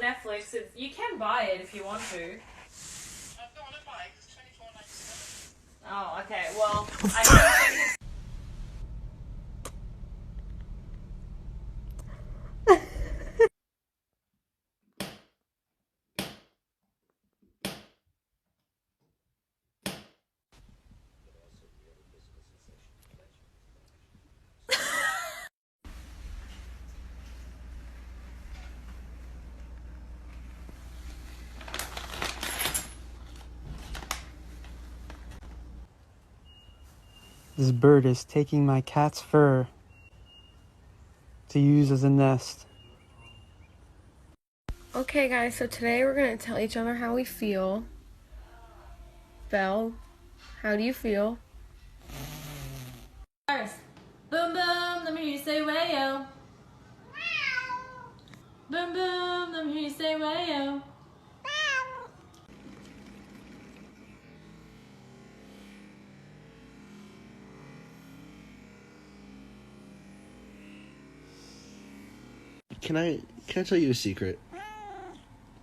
Netflix. You can buy it if you want to. I don't want to buy it. It's $24.97. Oh, okay. Well, I don't think This bird is taking my cat's fur to use as a nest. Okay guys, so today we're going to tell each other how we feel. Belle, how do you feel? First, boom boom, let me hear you say wayo. Boom boom, let me hear you say wayo. Can I tell you a secret?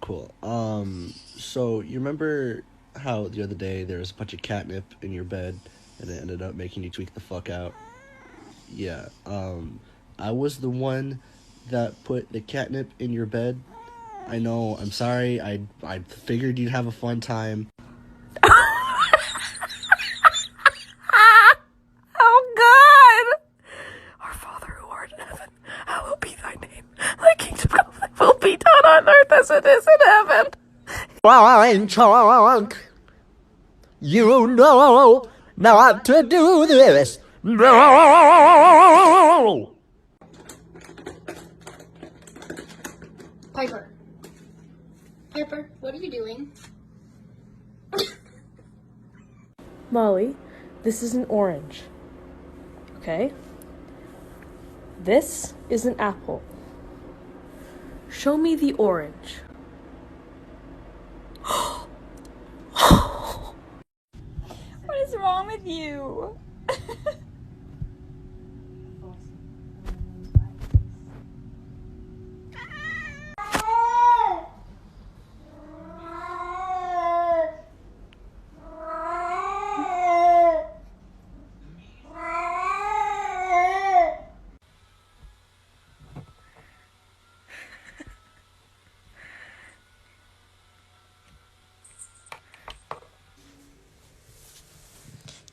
Cool. So you remember how the other day there was a bunch of catnip in your bed and it ended up making you tweak the fuck out? Yeah. I was the one that put the catnip in your bed. I know, I'm sorry. I figured you'd have a fun time. Oh God! Our Father who art in heaven, hallowed be thy name. Thy kingdom come, thy will be done on earth as it is in heaven. Fine chunk, you know not to do this. No. Piper. Piper, what are you doing? Molly, this is an orange. Okay? This is an apple. Show me the orange. What is wrong with you?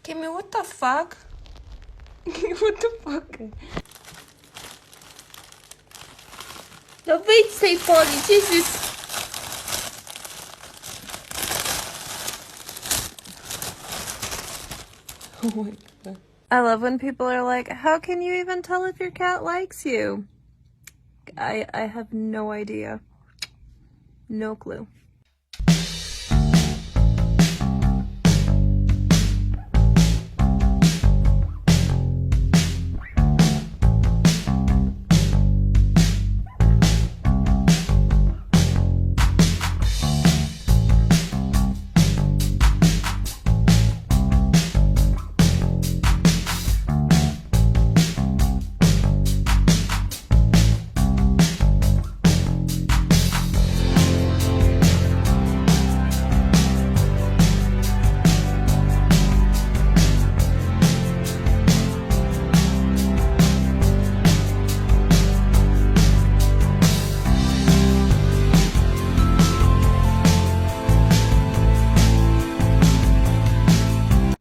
Kimmy, what the fuck? What the fuck? No wyjdź z tej folii, Jesus! Oh my God. I love when people are like, how can you even tell if your cat likes you? I have no idea. No clue.